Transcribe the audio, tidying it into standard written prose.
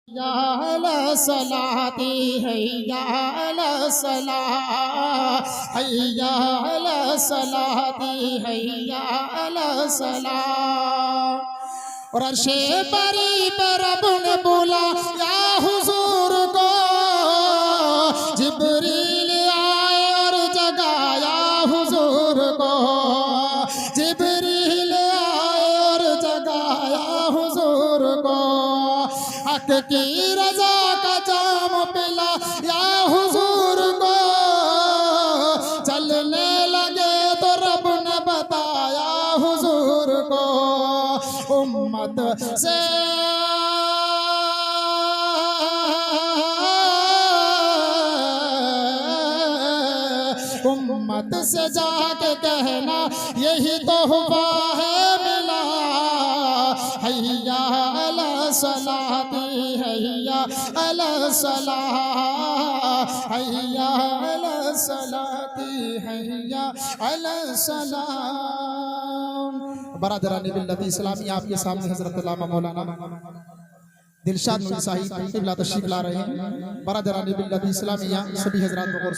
या अला सलाती हैया अला सलाह हैया अला सलाती हैया अला सलाह। और अर्शे बरी पर रब ने बोला या हुजूर को, जिब्रील आए और जगाया हुजूर को, जिब्रील आए और जगाया हुजूर को। हक की रजा का जाम पिला या हुजूर को, चलने लगे तो रब ने बताया हुजूर को। उम्मत से उम्मत से जाके कहना यही तो हुआ है मिला। हैया अला सलाती हैया अला सलाह हैया अला सलाती हैया अला सलाह। बरादरान मिल्लत इस्लामी, आपके सामने हजरत अल्लामा मौलाना दिलशाद नूरी साहिब क़िबला तशरीफ ला रहे हैं। बरादरान मिल्लत इस्लामी सभी हजरात को